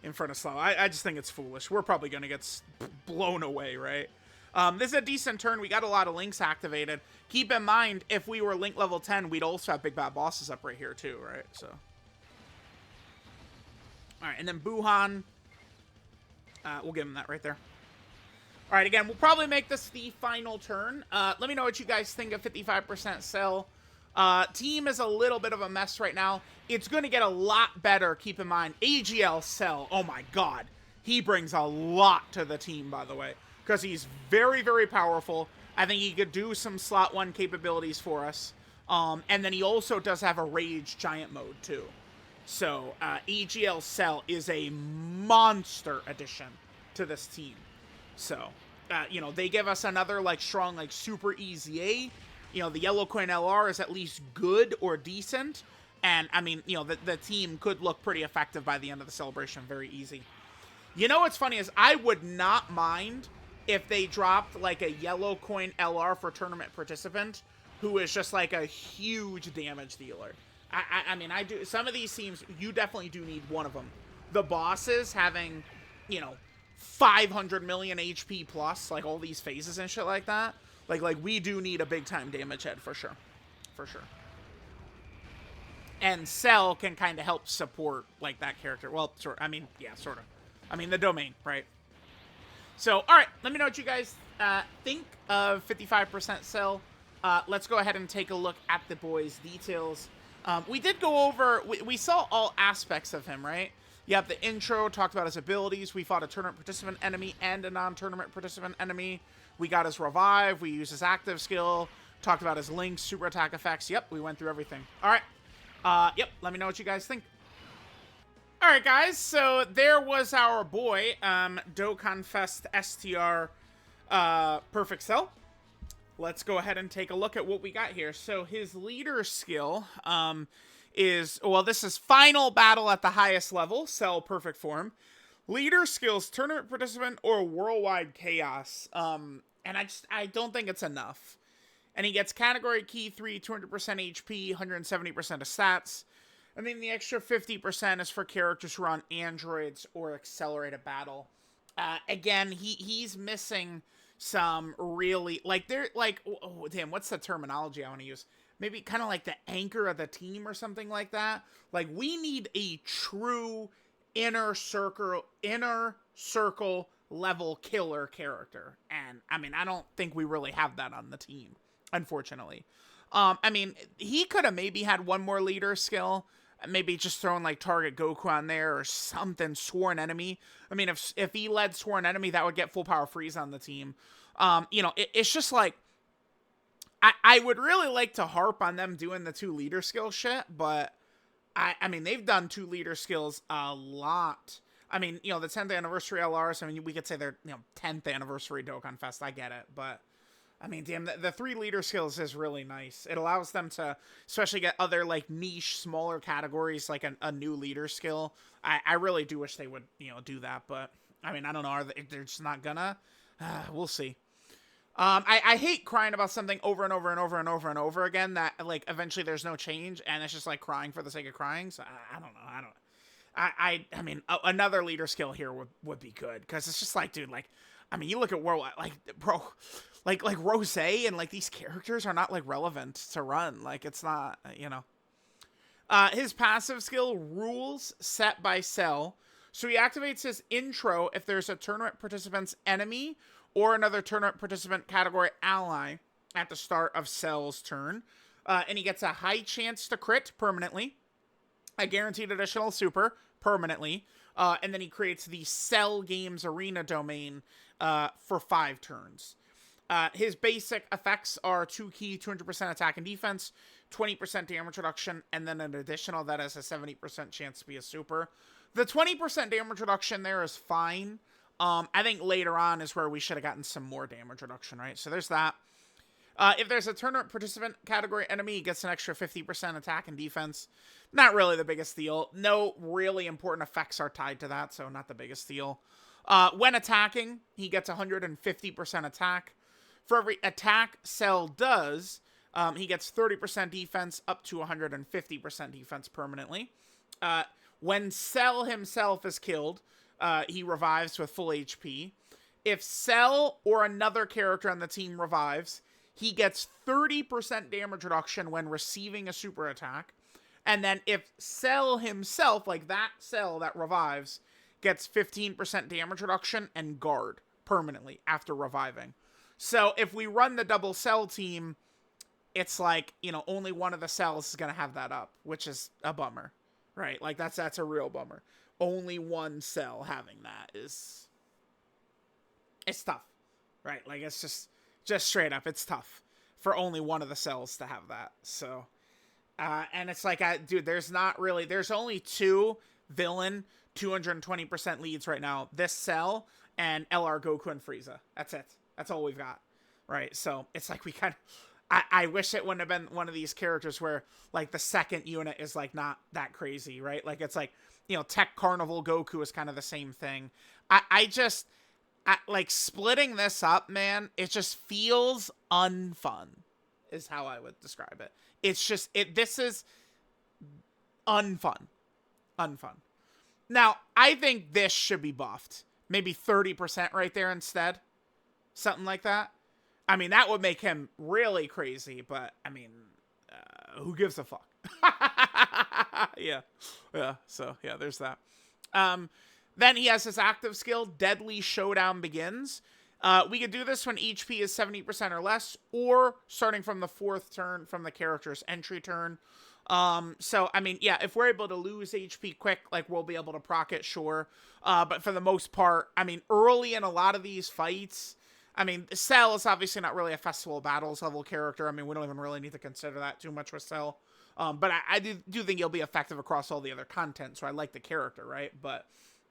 in front of Slow. I just think it's foolish. We're probably going to get blown away, right? This is a decent turn. We got a lot of links activated. Keep in mind, if we were link level 10, we'd also have big bad bosses up right here too, right? So... All right, and then Buhan, we'll give him that right there. All right, again, we'll probably make this the final turn. Let me know what you guys think of 55% Cell. Team is a little bit of a mess right now. It's going to get a lot better, keep in mind. AGL Cell, oh my god. He brings a lot to the team, by the way, because he's very, very powerful. I think he could do some slot 1 capabilities for us. And then he also does have a Rage Giant mode, too. So, AGL Cell is a monster addition to this team. So, you know, they give us another, like, strong, like, super EZA. You know, the Yellow Coin LR is at least good or decent. And, I mean, you know, the team could look pretty effective by the end of the celebration. Very easy. You know what's funny is I would not mind if they dropped, like, a Yellow Coin LR for tournament participant who is just, like, a huge damage dealer. I mean, I do. Some of these teams, you definitely do need one of them. The bosses having, you know, 500 million HP plus, like all these phases and shit like that. Like we do need a big time damage head for sure. For sure. And Cell can kind of help support, like, that character. Well, sort of. I mean, yeah, sort of. I mean, the domain, right? So, all right. Let me know what you guys think of 55% Cell. Let's go ahead and take a look at the boys' details. We did go over, we saw all aspects of him, right? Yep, the intro talked about his abilities. We fought a tournament participant enemy and a non-tournament participant enemy. We got his revive. We used his active skill. Talked about his links, super attack effects. Yep, we went through everything. All right. Yep, let me know what you guys think. All right, guys. So there was our boy, DOKKANFEST STR Perfect Cell. Let's go ahead and take a look at what we got here. So his leader skill is, well, this is final battle at the highest level, Cell Perfect Form. Leader skills, tournament participant, or worldwide chaos. And I don't think it's enough. And he gets category key 3, 200% HP, 170% of stats. And then the extra 50% is for characters who are on androids or accelerated battle. Again, he's missing some really, like, they're like, oh damn, what's the terminology I want to use? Maybe kind of like the anchor of the team or something like that. Like, we need a true inner circle level killer character. And I mean, I don't think we really have that on the team, unfortunately. I mean, he could have maybe had one more leader skill. Maybe just throwing like target Goku on there or something. Sworn enemy. I mean, if he led sworn enemy, that would get full power freeze on the team. You know, it's just like, I would really like to harp on them doing the 2 leader skill shit, but I mean, they've done 2 leader skills a lot. I mean, you know, the 10th anniversary LRs, I mean, we could say they're, you know, 10th anniversary Dokkan Fest, I get it, but I mean, damn, the 3 leader skills is really nice. It allows them to especially get other, like, niche, smaller categories, like a new leader skill. I really do wish they would, you know, do that, but I mean, I don't know, they're just not gonna. We'll see. I hate crying about something over and over and over and over and over again that, like, eventually there's no change, and it's just, like, crying for the sake of crying, so I don't know, I mean, another leader skill here would be good, because it's just like, dude, like, I mean, you look at World, like, bro, like Rose and, like, these characters are not, like, relevant to run, like, it's not, you know. His passive skill, rules set by Cell, so he activates his intro if there's a tournament participant's enemy or another tournament participant category ally at the start of Cell's turn. And he gets a high chance to crit permanently, a guaranteed additional super permanently, and then he creates the Cell Games Arena domain for 5 turns. His basic effects are 2 key, 200% attack and defense, 20% damage reduction, and then an additional that has a 70% chance to be a super. The 20% damage reduction there is fine. I think later on is where we should have gotten some more damage reduction, right? So there's that. If there's a tournament participant category enemy, he gets an extra 50% attack and defense. Not really the biggest deal. No really important effects are tied to that, so not the biggest deal. When attacking, he gets 150% attack. For every attack Cell does, he gets 30% defense up to 150% defense permanently. When Cell himself is killed, he revives with full HP. If Cell or another character on the team revives, he gets 30% damage reduction when receiving a super attack. And then if Cell himself, like that Cell that revives, gets 15% damage reduction and guard permanently after reviving. So if we run the double Cell team, it's like, you know, only one of the cells is going to have that up, which is a bummer, right? Like that's a real bummer. Only one cell having that is, it's tough, right? Like it's just straight up, it's tough for only one of the cells to have that. So, and it's like, dude, there's only 2 villain 220% leads right now. This Cell and LR Goku and Frieza. That's it. That's all we've got, right? So it's like we kind of, I wish it wouldn't have been one of these characters where like the second unit is like not that crazy, right? Like it's like, you know, Tech Carnival Goku is kind of the same thing. I like splitting this up, man. It just feels unfun, is how I would describe it. It's just this is unfun. Now, I think this should be buffed. Maybe 30% right there instead. Something like that. I mean, that would make him really crazy, but I mean, who gives a fuck? Yeah. So yeah, there's that. Then he has his active skill, Deadly Showdown begins. We could do this when HP is 70% or less, or starting from the 4th turn from the character's entry turn. So, I mean, yeah, if we're able to lose HP quick, like, we'll be able to proc it, sure. But for the most part, I mean, early in a lot of these fights, I mean, Cell is obviously not really a Festival of Battles level character. I mean, we don't even really need to consider that too much with Cell. But I do think he'll be effective across all the other content, so I like the character, right? But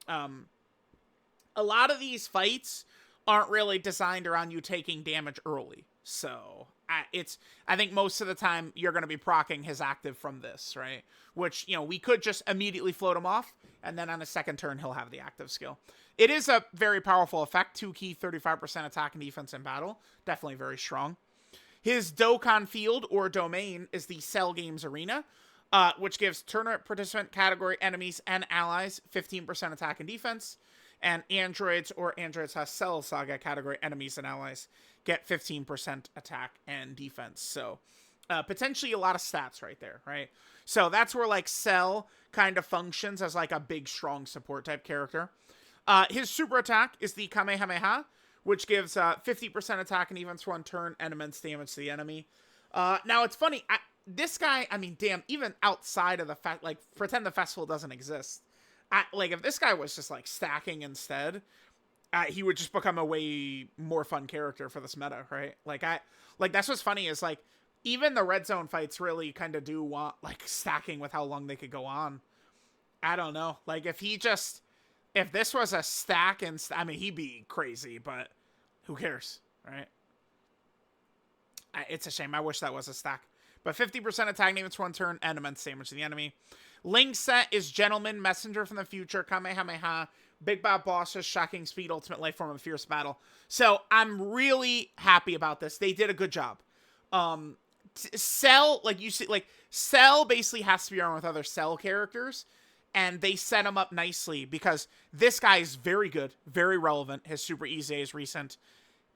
a lot of these fights aren't really designed around you taking damage early. So I think most of the time you're going to be proccing his active from this, right? Which, you know, we could just immediately float him off, and then on a second turn he'll have the active skill. It is a very powerful effect. 2 key, 35% attack and defense in battle. Definitely very strong. His Dokkan field or domain is the Cell Games Arena, which gives tournament participant category enemies and allies 15% attack and defense. And androids or androids has Cell Saga category enemies and allies get 15% attack and defense. So potentially a lot of stats right there, right? So that's where like Cell kind of functions as like a big, strong support type character. His super attack is the Kamehameha, which gives 50% attack and defense for 1 turn and immense damage to the enemy. Now it's funny, this guy, I mean, damn, even outside of the like pretend the festival doesn't exist. Like, if this guy was just, like, stacking instead, he would just become a way more fun character for this meta, right? Like, that's what's funny is, like, even the red zone fights really kind of do want, like, stacking with how long they could go on. I don't know. Like, if this was a stack and, I mean, he'd be crazy, but who cares, right? It's a shame. I wish that was a stack. But 50% attack damage for 1 turn and immense damage to the enemy. Link set is Gentleman, Messenger from the Future, Kamehameha, Big Bad Bosses, Shocking Speed, Ultimate Life Form, and Fierce Battle. So I'm really happy about this. They did a good job. Cell, like you see, like Cell basically has to be on with other Cell characters, and they set him up nicely because this guy is very good, very relevant. His Super Easy A is recent,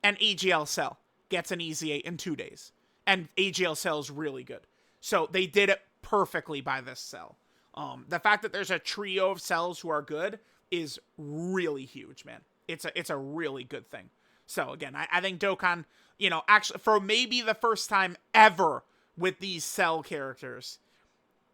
and AGL Cell gets an Easy A in 2 days, and AGL Cell is really good. So they did it perfectly by this Cell. The fact that there's a trio of Cells who are good is really huge, man. It's a really good thing. So again, I think Dokkan, you know, actually for maybe the first time ever with these Cell characters,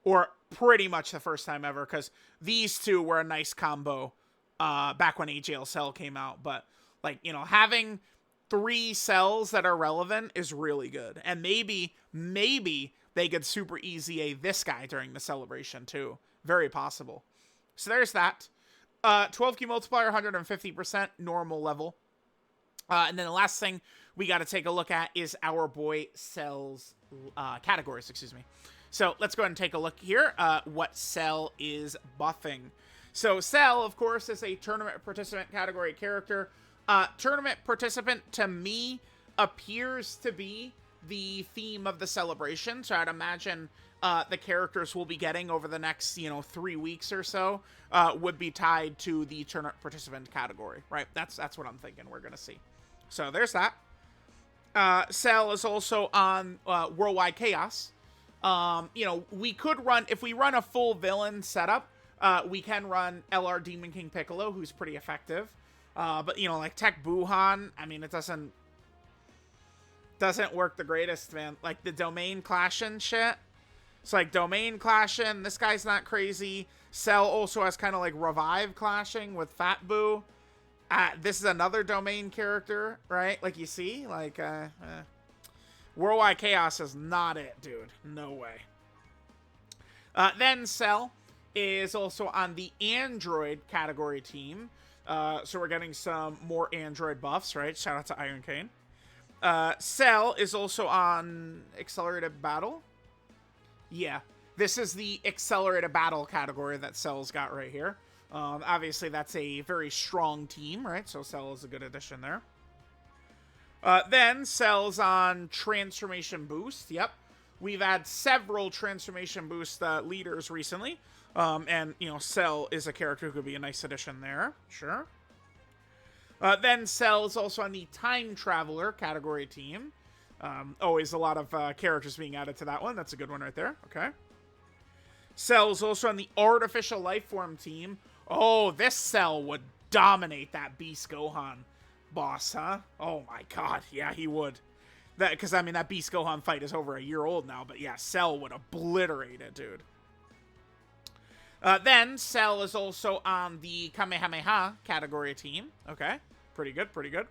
or pretty much the first time ever, because these two were a nice combo back when AGL Cell came out. But like, you know, having 3 Cells that are relevant is really good, and maybe they could Super Easy A this guy during the celebration, too. Very possible. So there's that. 12 key multiplier, 150%, normal level. And then the last thing we got to take a look at is our boy Cell's categories, excuse me. So let's go ahead and take a look here what Cell is buffing. So Cell, of course, is a tournament participant category character. Tournament participant, to me, appears to be the theme of the celebration, so I'd imagine the characters we'll be getting over the next, 3 weeks or so would be tied to the tournament participant category, right? That's what I'm thinking we're gonna see. So there's that. Cell is also on Worldwide Chaos. We could run, if we run a full villain setup, we can run LR Demon King Piccolo, who's pretty effective. But like Tech Buhan, I mean, it doesn't work the greatest, man. Like the domain clashing shit. It's like domain clashing. This guy's not crazy. Cell also has kind of like revive clashing with Fat Boo. This is another domain character, right? Like you see, like Worldwide Chaos is not it, dude. No way. Then Cell is also on the Android category team. So we're getting some more Android buffs, right? Shout out to Iron Cane. Cell is also on Accelerated Battle. Yeah, this is the Accelerated Battle category that Cell's got right here. Obviously, that's a very strong team, right? So Cell is a good addition there. Then Cell's on Transformation Boost. Yep, we've had several Transformation Boost leaders recently. And, Cell is a character who could be a nice addition there. Sure. Then Cell is also on the Time Traveler category team. Always a lot of characters being added to that one. That's a good one right there. Okay. Cell's also on the Artificial Lifeform team. Oh, this Cell would dominate that Beast Gohan boss, huh? Oh my god. Yeah, he would. That, because, I mean, that Beast Gohan fight is over a year old now, but yeah, Cell would obliterate it, dude. Then, Cell is also on the Kamehameha category team. Okay, pretty good, pretty good.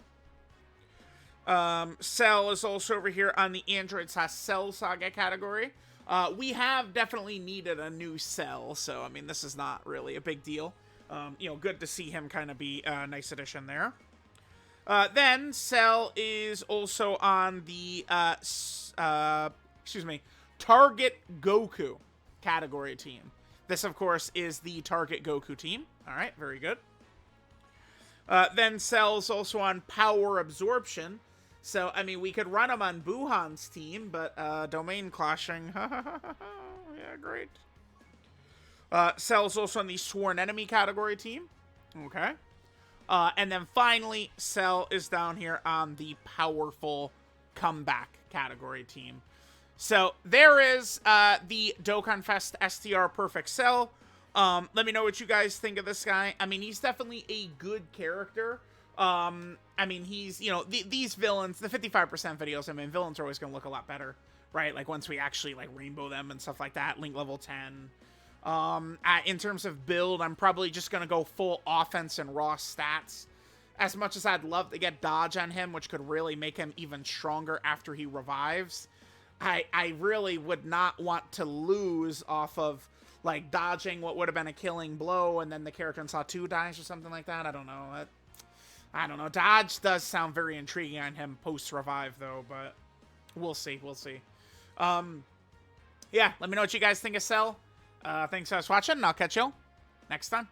Cell is also over here on the Android / Cell Saga category. We have definitely needed a new Cell, so, I mean, this is not really a big deal. You know, good to see him kind of be a nice addition there. Then, Cell is also on the, Target Goku category team. This, of course, is the Target Goku team. All right, very good. Then Cell's also on Power Absorption. So, I mean, we could run him on Buhan's team, but domain clashing. Yeah, great. Cell's also on the Sworn Enemy category team. Okay. And then finally, Cell is down here on the Powerful Comeback category team. So there is the DOKKANFEST STR Perfect Cell. Let me know what you guys think of this guy. I mean, he's definitely a good character. I mean, he's, you know, these villains, the 55% videos, I mean, villains are always going to look a lot better, right? Like, once we actually, like, rainbow them and stuff like that, Link level 10. In terms of build, I'm probably just going to go full offense and raw stats. As much as I'd love to get dodge on him, which could really make him even stronger after he revives, I really would not want to lose off of, like, dodging what would have been a killing blow, and then the character in Saw 2 dies or something like that. I don't know. I don't know. Dodge does sound very intriguing on him post-revive, though, but we'll see. We'll see. Yeah, let me know what you guys think of Cell. Thanks for watching, and I'll catch you next time.